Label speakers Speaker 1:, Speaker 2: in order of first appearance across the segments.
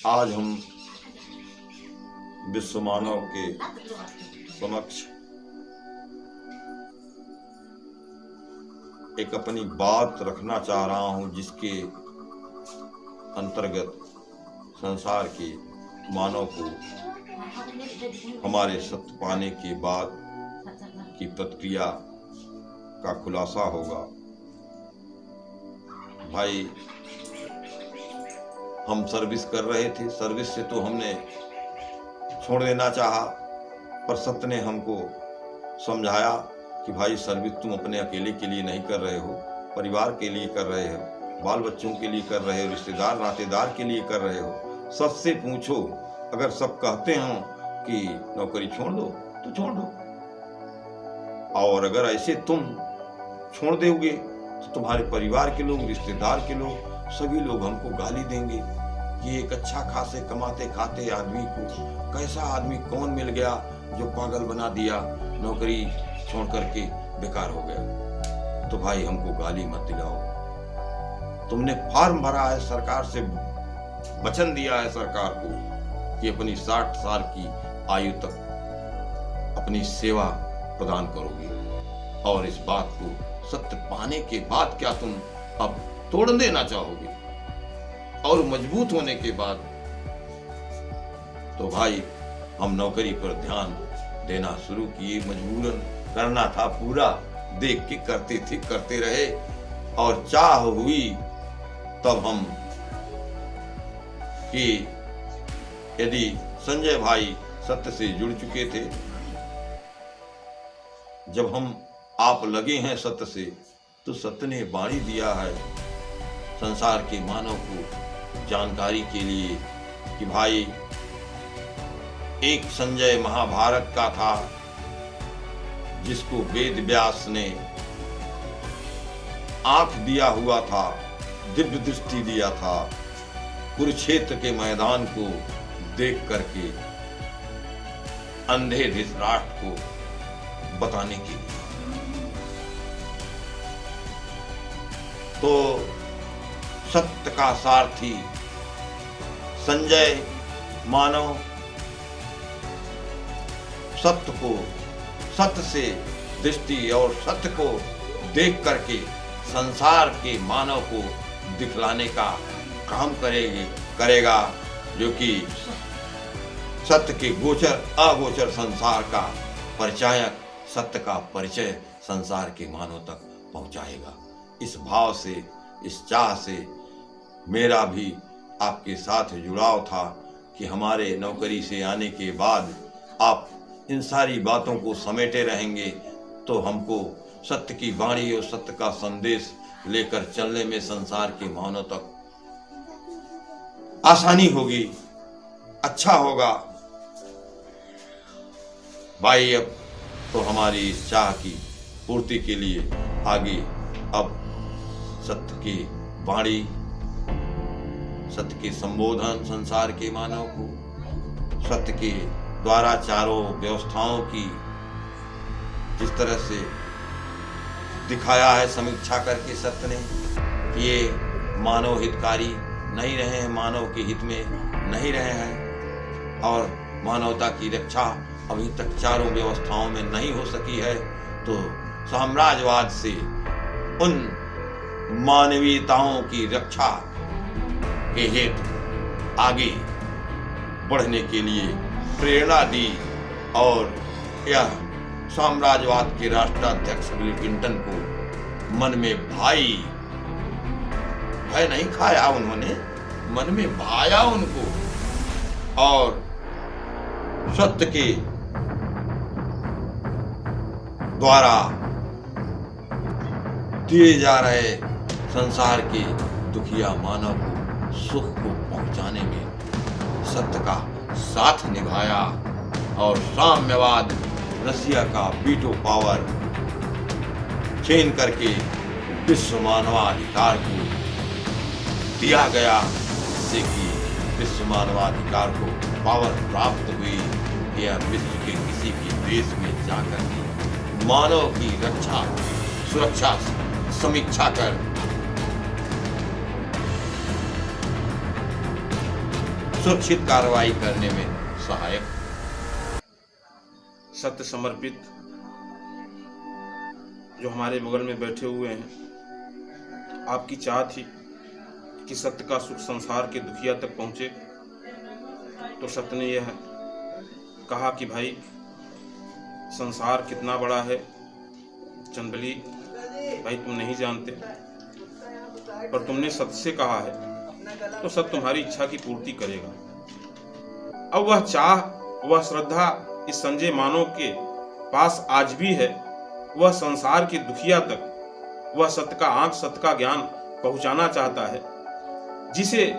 Speaker 1: आज हम विश्व मानव के समक्ष एक अपनी बात रखना चाह रहा हूं, जिसके अंतर्गत संसार के मानव को हमारे सत्य पाने के बाद की प्रक्रिया का खुलासा होगा। भाई, हम सर्विस कर रहे थे, सर्विस से तो हमने छोड़ देना चाहा, पर सत्य ने हमको समझाया कि भाई सर्विस तुम अपने अकेले के लिए नहीं कर रहे हो, परिवार के लिए कर रहे हो, बाल बच्चों के लिए कर रहे हो, रिश्तेदार नातेदार के लिए कर रहे हो। सबसे पूछो, अगर सब कहते हो कि नौकरी छोड़ दो तो छोड़ दो, और अगर ऐसे तुम छोड़ दोगे तो तुम्हारे परिवार के लोग, रिश्तेदार के लोग, सभी लोग हमको गाली देंगे। ये एक अच्छा खासे कमाते खाते आदमी को कैसा आदमी कौन मिल गया जो पागल बना दिया, नौकरी छोड़ करके बेकार हो गया। तो भाई हमको गाली मत दिलाओ। तुमने फॉर्म भरा है, सरकार से वचन दिया है सरकार को कि अपनी 60 साल की आयु तक अपनी सेवा प्रदान करोगे, और इस बात को सत्य पाने के बाद क्या तुम अब तोड़ देना चाहोगे? और मजबूत होने के बाद तो भाई हम नौकरी पर ध्यान देना शुरू किए। मजबूरन करना था, पूरा देख के करते थे, करते रहे, और चाह हुई तब हम कि यदि संजय भाई सत्य से जुड़ चुके थे, जब हम आप लगे हैं सत्य से, तो सत्य ने वाणी दिया है संसार के मानव को जानकारी के लिए कि भाई एक संजय महाभारत का था, जिसको वेद व्यास ने आंख दिया हुआ था, दिव्य दृष्टि दिया था, कुरुक्षेत्र के मैदान को देख करके अंधे धृतराष्ट्र को बताने के लिए। तो सत्य का सारथी संजय मानव सत्य को, सत्य से दृष्टि और सत्य को देख करके संसार के मानव को दिखलाने का काम करेगा, जो कि सत्य के गोचर अगोचर संसार का परिचायक, सत्य का परिचय संसार के मानव तक पहुंचाएगा। इस भाव से, इस चाह से मेरा भी आपके साथ जुड़ाव था कि हमारे नौकरी से आने के बाद आप इन सारी बातों को समेटे रहेंगे तो हमको सत्य की वाणी और सत्य का संदेश लेकर चलने में संसार के मानव तक आसानी होगी, अच्छा होगा। भाई, अब तो हमारी इस चाह की पूर्ति के लिए आगे अब सत्य की वाणी, सत्य के संबोधन संसार के मानव को सत्य के द्वारा चारों व्यवस्थाओं की जिस तरह से दिखाया है समीक्षा करके सत्य ने, ये मानव हितकारी नहीं रहे हैं, मानव के हित में नहीं रहे हैं, और मानवता की रक्षा अभी तक चारों व्यवस्थाओं में नहीं हो सकी है। तो साम्राज्यवाद से उन मानवीयताओं की रक्षा के हेतु आगे बढ़ने के लिए प्रेरणा दी, और यह साम्राज्यवाद के राष्ट्राध्यक्ष बिल क्लिंटन को मन में भय नहीं खाया उन्होंने, मन में भाया उनको, और सत्य के द्वारा दिए जा रहे संसार के दुखिया मानव को सुख को पहुंचाने में सत्य का साथ निभाया, और साम्यवाद, रसिया का वीटो पावर छीन करके विश्व मानवाधिकार को दिया गया, जिससे कि विश्व मानवाधिकार को पावर प्राप्त हुई। यह विश्व के किसी भी देश में जाकर के मानव की रक्षा, सुरक्षा समीक्षा कर सुरक्षित कार्रवाई करने में सहायक।
Speaker 2: सत्य समर्पित जो हमारे बगल में बैठे हुए हैं, आपकी चाह थी कि सत्य का सुख संसार के दुखिया तक पहुंचे, तो सत्य ने यह कहा कि भाई संसार कितना बड़ा है चंदबली भाई, तुम नहीं जानते, पर तुमने सत्य से कहा है तो सत्य तुम्हारी इच्छा की पूर्ति करेगा। अब वह चाह, वह श्रद्धा इस संजय मानव के पास आज भी है। वह संसार के दुखिया तक वह सत्य का आंख, सत्य का ज्ञान पहुंचाना चाहता है, जिसे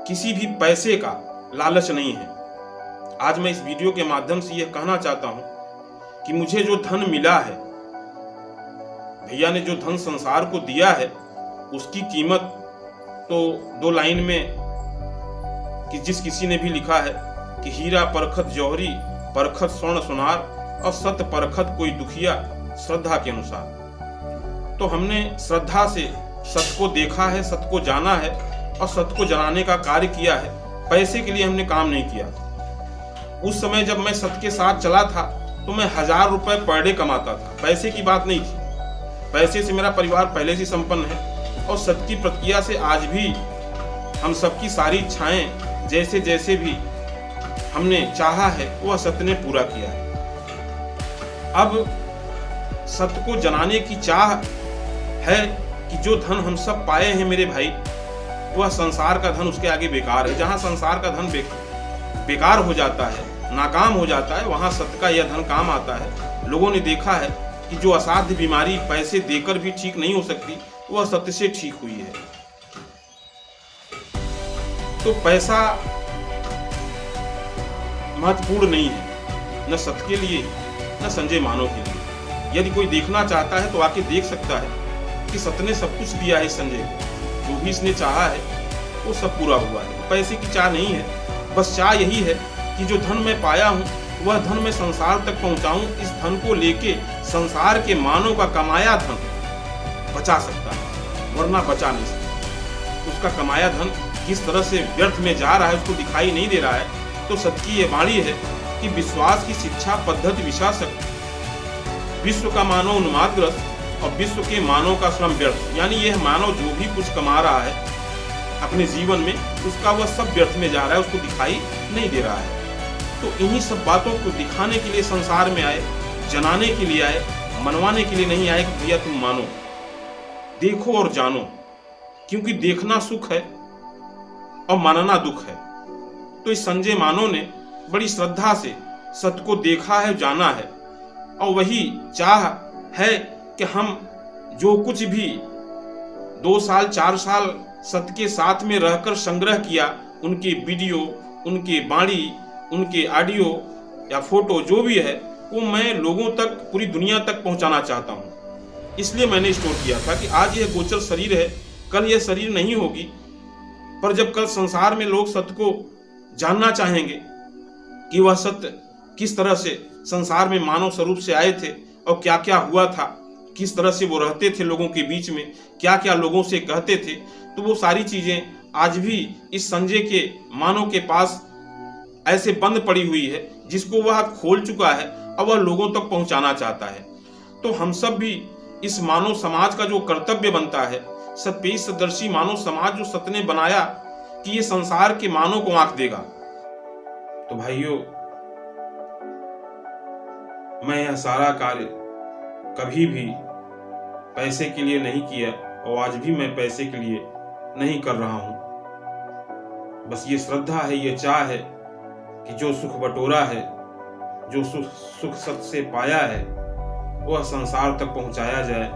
Speaker 2: किसी भी पैसे का लालच नहीं है। आज मैं इस वीडियो के माध्यम से यह कहना चाहता हूं कि मुझे जो धन मिला है, भैया ने जो धन संसार को दिया है, उसकी कीमत तो 2 लाइन में कि जिस किसी ने भी लिखा है कि हीरा परखत जौहरी, परखत स्वर्ण सुनार, और सत्य परखत कोई दुखिया श्रद्धा के अनुसार। तो हमने श्रद्धा से सत्य को देखा है, सत्य को जाना है और सत्य को जनाने का कार्य किया है। पैसे के लिए हमने काम नहीं किया। उस समय जब मैं सत्य के साथ चला था तो मैं 1000 रुपए पर डे कमाता था। पैसे की बात नहीं थी, पैसे से मेरा परिवार पहले से संपन्न है और सत्य की प्रतिक्रिया से आज भी हम सबकी सारी इच्छाएं जैसे जैसे भी हमने चाहा है वह सत्य ने पूरा किया है। अब सत्य को जनाने की चाह है कि जो धन हम सब पाए हैं मेरे भाई, वह संसार का धन उसके आगे बेकार है। जहां संसार का धन बेकार हो जाता है, नाकाम हो जाता है, वहां सत्य का यह धन काम आता है। लोगों ने देखा है कि जो असाध्य बीमारी पैसे देकर भी ठीक नहीं हो सकती, वह सत्य से ठीक हुई है। तो पैसा महत्वपूर्ण नहीं है, न सत्य के लिए न संजय मानव के लिए। यदि कोई देखना चाहता है तो आके देख सकता है कि सत्य ने सब कुछ दिया है संजय को। जो भी इसने चाहा है वो सब पूरा हुआ है। तो पैसे की चाह नहीं है, बस चाह यही है कि जो धन मैं पाया हूँ वह धन मैं संसार तक पहुँचाऊँ। इस धन को लेके संसार के मानव का कमाया धन बचा सकता है, वरना बचा नहीं सकता। उसका कमाया धन किस तरह से व्यर्थ में जा रहा है उसको दिखाई नहीं दे रहा है। तो सत्य की यह वाणी है कि विश्वास की शिक्षा पद्धति विशासक, विश्व का मानव उन्मादग्रस्त और विश्व के मानव का श्रम व्यर्थ। यानी यह मानव जो भी कुछ कमा रहा है अपने जीवन में, उसका वह सब व्यर्थ में जा रहा है, उसको दिखाई नहीं दे रहा है। तो इन्हीं सब बातों को दिखाने के लिए संसार में आए, जनाने के लिए आए, मनवाने के लिए नहीं आए कि भैया तुम मानो, देखो और जानो। क्योंकि देखना सुख है और मानना दुख है। तो इस संजय मानव ने बड़ी श्रद्धा से सत्य को देखा है, जाना है, और वही चाह है कि हम जो कुछ भी 2 साल 4 साल सत्य के साथ में रहकर संग्रह किया, उनके वीडियो, उनके वाणी, उनके ऑडियो या फोटो जो भी है, वो मैं लोगों तक, पूरी दुनिया तक पहुंचाना चाहता हूं। इसलिए मैंने स्टोर किया था कि आज यह गोचर शरीर है, कल यह शरीर नहीं होगी। पर जब कल संसार में लोग सत्य को जानना चाहेंगे कि वह सत्य किस तरह से संसार में मानव स्वरूप से आए थे और क्या क्या हुआ था, किस तरह से वो रहते थे लोगों के बीच में, क्या क्या लोगों से कहते थे, तो वो सारी चीजें आज भी इस संजय के मानव के पास ऐसे बंद पड़ी हुई है, जिसको वह खोल चुका है और वह लोगों तक पहुंचाना चाहता है। तो हम सब भी इस मानव समाज का जो कर्तव्य बनता है, सत्य सदर्शी मानव समाज जो सत्य ने बनाया कि ये संसार के मानव को आंख देगा। तो भाइयों, मैं यह सारा कार्य कभी भी पैसे के लिए नहीं किया और आज भी मैं पैसे के लिए नहीं कर रहा हूं। बस ये श्रद्धा है, ये चाह है कि जो सुख बटोरा है, जो सुख सत्य से पाया है, वह संसार तक पहुंचाया जाए।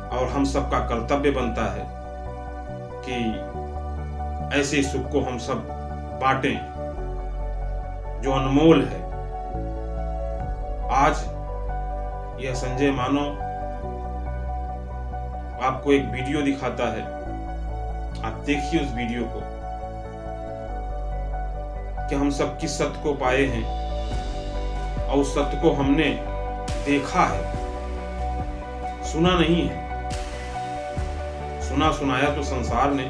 Speaker 2: और हम सबका कर्तव्य बनता है कि ऐसे सुख को हम सब बांटें जो अनमोल है। आज यह संजय मानव आपको एक वीडियो दिखाता है, आप देखिए उस वीडियो को कि हम सब किस सत्य को पाए हैं और उस सत्य को हमने देखा है, सुना नहीं है। सुना सुनाया तो संसार ने,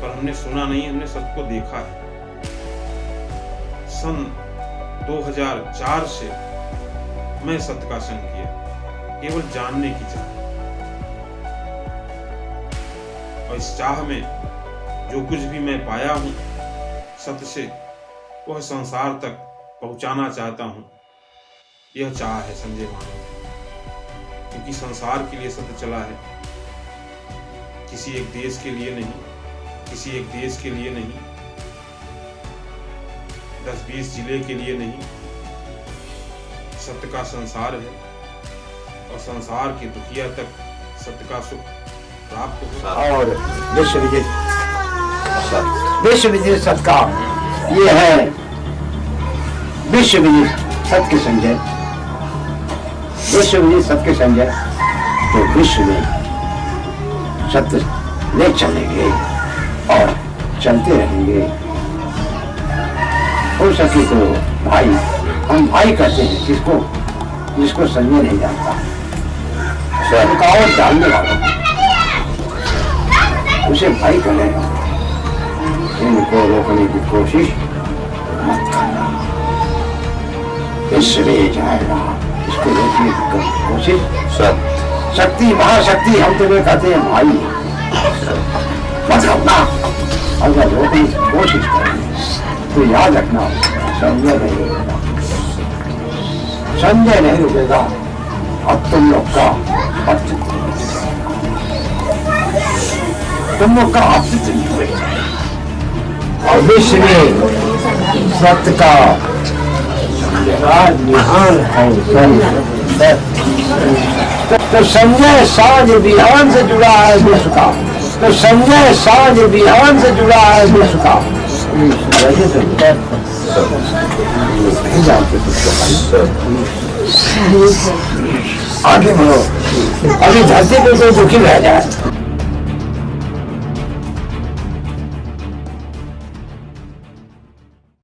Speaker 2: पर हमने सुना नहीं, हमने सत्य को देखा है। सन 2004 से मैं सत्य का संग किया, केवल जानने की चाह, और इस चाह में जो कुछ भी मैं पाया हूं सत्य से, वह संसार तक पहुंचाना चाहता हूं। यह चाह है संजय मानव, क्योंकि संसार के लिए सत्य चला है, किसी एक देश के लिए नहीं, किसी एक देश के लिए नहीं, 10-20 जिले के लिए नहीं। सत्य का संसार है और संसार के दुखिया तक सत्य का सुख प्राप्त हो।
Speaker 3: और विश्व विदित सत्य का ये है, विश्व विदित सत्य संजय, विश्व विदित सत्य संजय, तो विश्व में सत्य ले चलेंगे और चलते रहेंगे। हो सके तो भाई, हम भाई कहते हैं जिसको संजय नहीं जानता, रुकावट डालने वाला उसे भाई करेगा। इनको रोकने की कोशिश मत करना, इसलिए जाएगा। इसको रोकने की कोशिश शक्ति, महाशक्ति हम तुम्हें कहते हैं भाई, मत करना। अगर रोकने की कोशिश करेंगे तो याद रखना, संजय नहीं रुकेगा, संजय नहीं रुकेगा। अब तुम लोग का अस्तित्व, तुम लोग का अस्तित्व नहीं हुएगा। और विश्व में सत्य का राज विहान है। तो संजय साँझ विहान से जुड़ा है विश्व का, तो संजय साँझ विहान से जुड़ा है विश्व का। आगे बढ़ो, अभी धरती पे कोई दुखी रह जाए।